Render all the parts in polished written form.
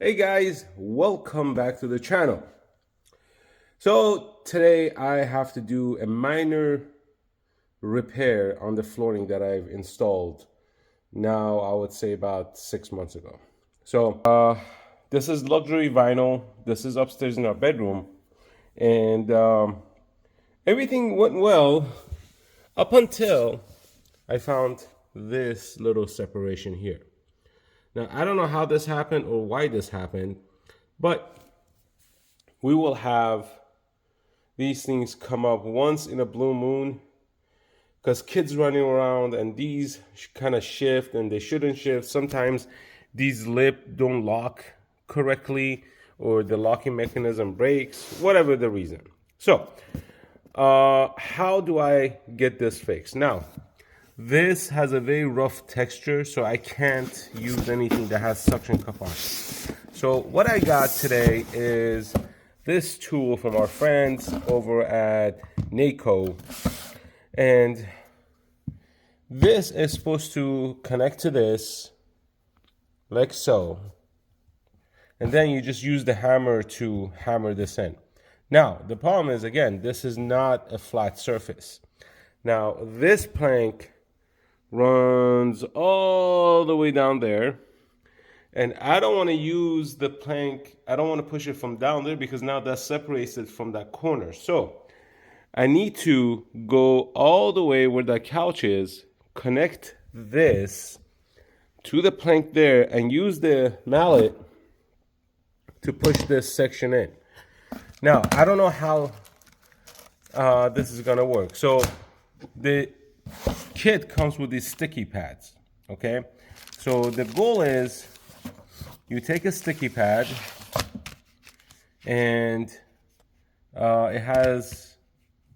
Hey guys, welcome back to the channel. So today I have to do a minor repair on the flooring that I've installed now, I would say about 6 months ago. So this is luxury vinyl. This is upstairs in our bedroom, and everything went well up until I found this little separation here. Now, I don't know how this happened or why this happened, but we will have these things come up once in a blue moon because kids running around and these kind of shift and they shouldn't shift. Sometimes these lip don't lock correctly or the locking mechanism breaks, whatever the reason. So, how do I get this fixed? Now, this has a very rough texture, so I can't use anything that has suction cup on it. So what I got today is this tool from our friends over at NACO, and this is supposed to connect to this like so, and then you just use the hammer to hammer this in. Now the problem is, again, this is not a flat surface. Now this plank runs all the way down there, and I don't want to use the plank, I don't want to push it from down there because now that separates it from that corner. So I need to go all the way where that couch is, connect this to the plank there, and use the mallet to push this section in. Now I don't know how this is gonna work. So the kit comes with these sticky pads, okay? So the goal is you take a sticky pad, and it has,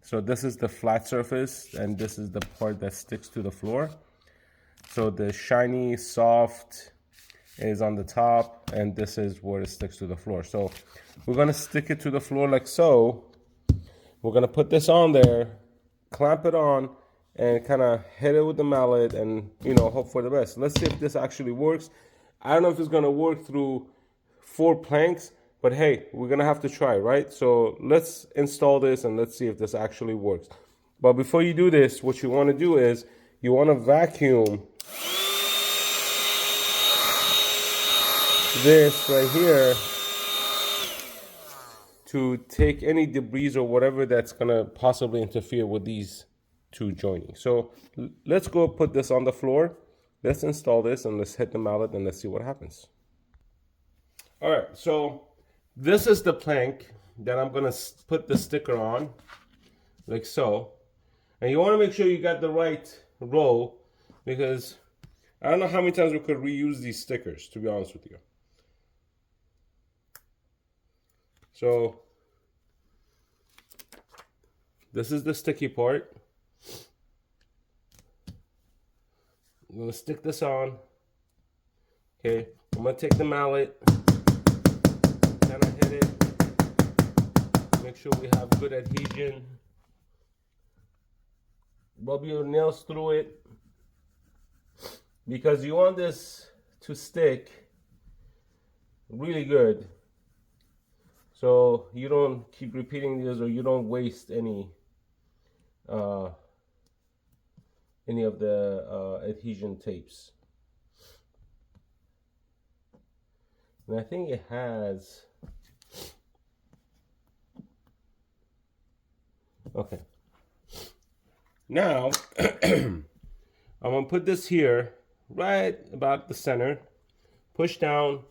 so this is the flat surface and this is the part that sticks to the floor. So the shiny soft is on the top and this is where it sticks to the floor. So we're gonna stick it to the floor like so. We're gonna put this on there, clamp it on, and kind of hit it with the mallet and, hope for the best. Let's see if this actually works. I don't know if it's going to work through 4 planks, but hey, we're going to have to try, right? So let's install this and let's see if this actually works. But before you do this, what you want to do is you want to vacuum this right here to take any debris or whatever that's going to possibly interfere with these two joining. So let's go put this on the floor. Let's install this and let's hit the mallet and let's see what happens. All right, so this is the plank that I'm gonna put the sticker on, like so. And you wanna make sure you got the right roll, because I don't know how many times we could reuse these stickers, to be honest with you. So this is the sticky part. I'm gonna stick this on. Okay, I'm gonna take the mallet, kind of hit it, make sure we have good adhesion. Rub your nails through it, because you want this to stick really good, so you don't keep repeating this or you don't waste any of the adhesion tapes. And I think it has, okay. Now I'm gonna put this here right about the center, push down,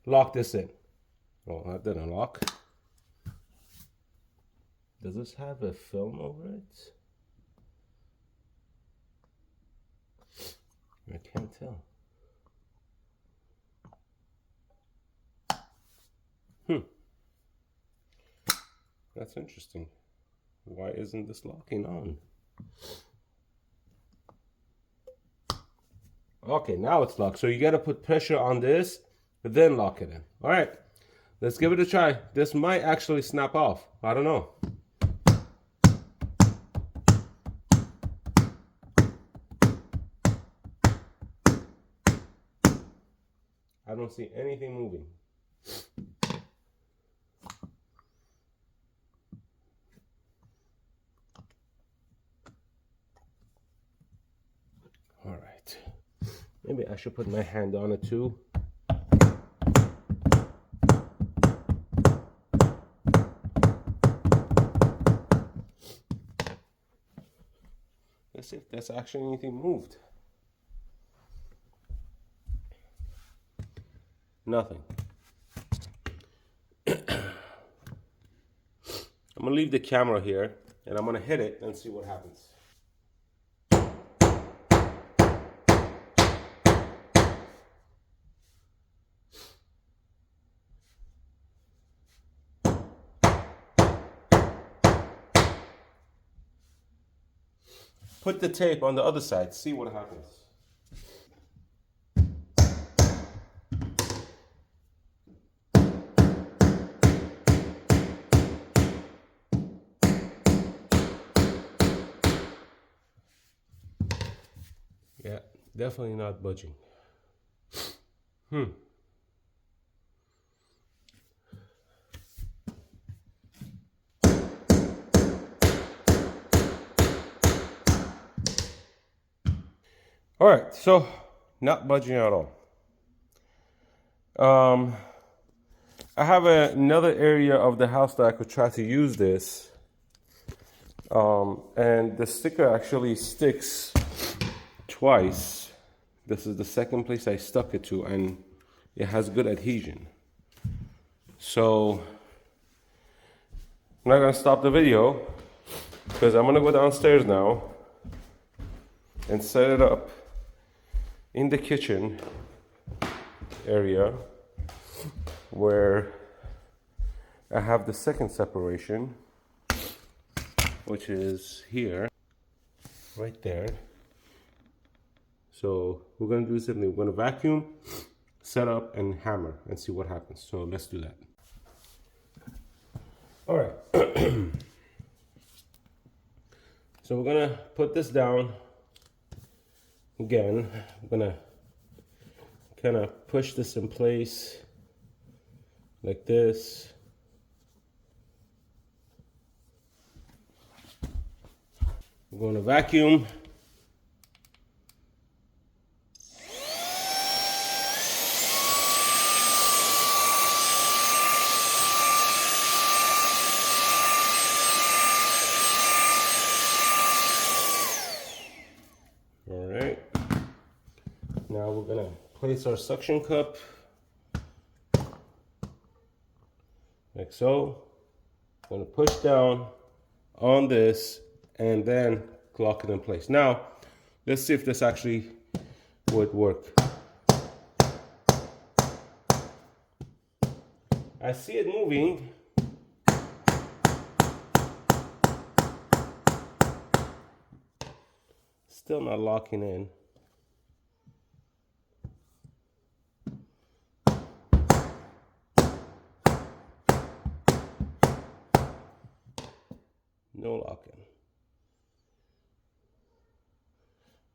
lock this in. Oh, that didn't lock. Does this have a film over it? I can't tell. That's interesting. Why isn't this locking on? Okay, now it's locked. So you gotta put pressure on this, but then lock it in. All right, let's give it a try. This might actually snap off. I don't know. I don't see anything moving. All right. Maybe I should put my hand on it too. Let's see if there's actually anything moved. Nothing. I'm gonna leave the camera here and I'm gonna hit it and see what happens. Put the tape on the other side, see what happens. Yeah, definitely not budging. All right, so not budging at all. I have another area of the house that I could try to use this. And the sticker actually sticks twice. This is the second place I stuck it to, and it has good adhesion. So I'm not gonna stop the video because I'm gonna go downstairs now and set it up in the kitchen area where I have the second separation, which is here, right there. So we're gonna do something. We're gonna vacuum, set up, and hammer and see what happens. So let's do that. All right. So we're gonna put this down again. I'm gonna kind of push this in place like this. We're going to vacuum. All right. Now we're going to place our suction cup like so. I'm going to push down on this and then lock it in place. Now, let's see if this actually would work. I see it moving. Still not locking in. No locking.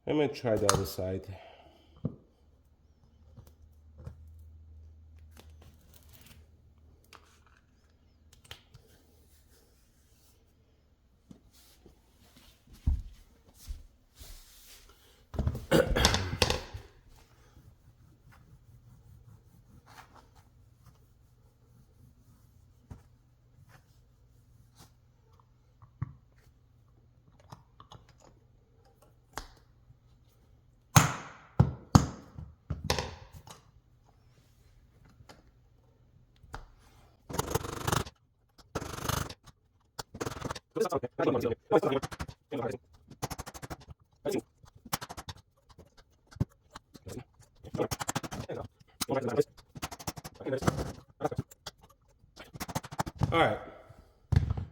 I'm gonna try the other side. All right,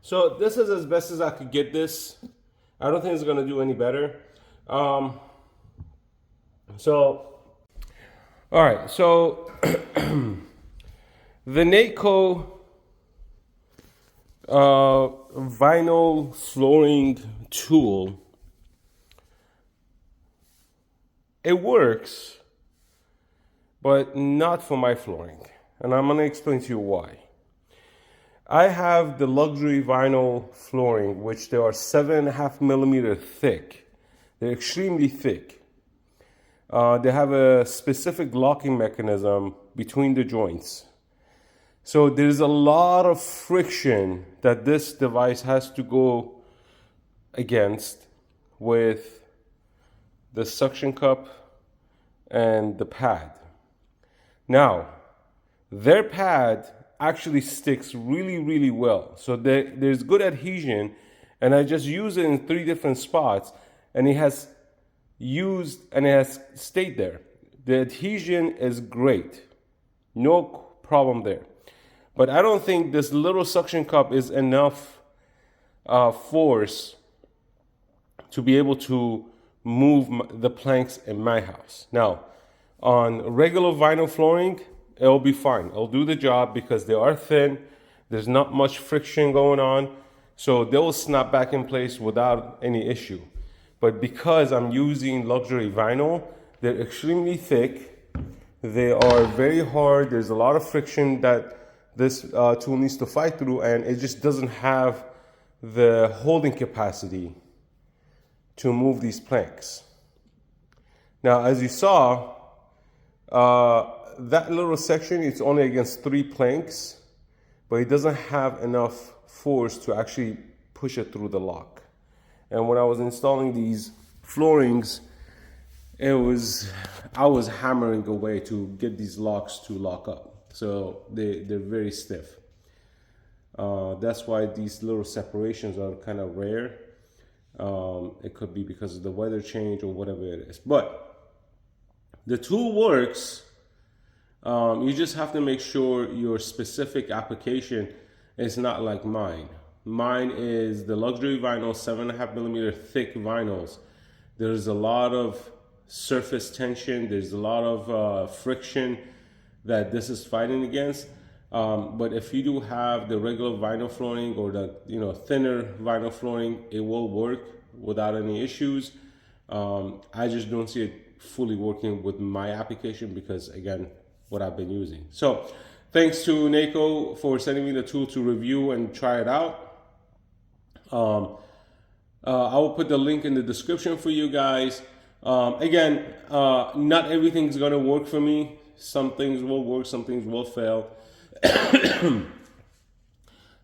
so this is as best as I could get this. I don't think it's gonna do any better. All right, so the Nateco vinyl flooring tool, it works, but not for my flooring. and I'm gonna explain to you why. I have the luxury vinyl flooring, which they are 7.5 millimeter thick. They're extremely thick. They have a specific locking mechanism between the joints. So there's a lot of friction that this device has to go against with the suction cup and the pad. Now, their pad actually sticks really well. So there's good adhesion, and I just use it in 3 different spots, and it has stayed there. The adhesion is great. No problem there. But I don't think this little suction cup is enough force to be able to move the planks in my house. Now, on regular vinyl flooring, it'll be fine. It'll do the job because they are thin. There's not much friction going on. So they will snap back in place without any issue. But because I'm using luxury vinyl, they're extremely thick. They are very hard. There's a lot of friction that this tool needs to fight through, and it just doesn't have the holding capacity to move these planks. Now, as you saw, that little section, it's only against 3 planks, but it doesn't have enough force to actually push it through the lock. And when I was installing these floorings, I was hammering away to get these locks to lock up. So they're very stiff. That's why these little separations are kind of rare. It could be because of the weather change or whatever it is. But the tool works. You just have to make sure your specific application is not like mine. Mine is the luxury vinyl, 7.5 millimeter thick vinyls. There's a lot of surface tension. There's a lot of friction that this is fighting against. But if you do have the regular vinyl flooring or the thinner vinyl flooring, it will work without any issues. I just don't see it fully working with my application because, again, what I've been using. So thanks to NACO for sending me the tool to review and try it out. I will put the link in the description for you guys. Again, not everything's gonna work for me. Some things will work, some things will fail.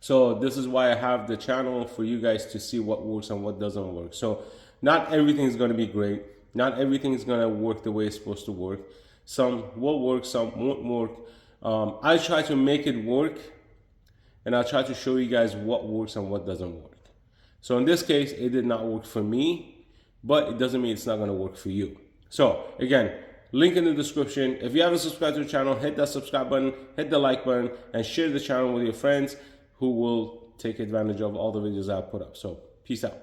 So this is why I have the channel for you guys to see what works and what doesn't work. So not everything is going to be great. Not everything is going to work the way it's supposed to work. Some will work, some won't work. I try to make it work, and I'll try to show you guys what works and what doesn't work. So in this case, it did not work for me, but it doesn't mean it's not going to work for you. So again, link in the description. If you haven't subscribed to the channel, hit that subscribe button, hit the like button, and share the channel with your friends who will take advantage of all the videos I put up. So peace out.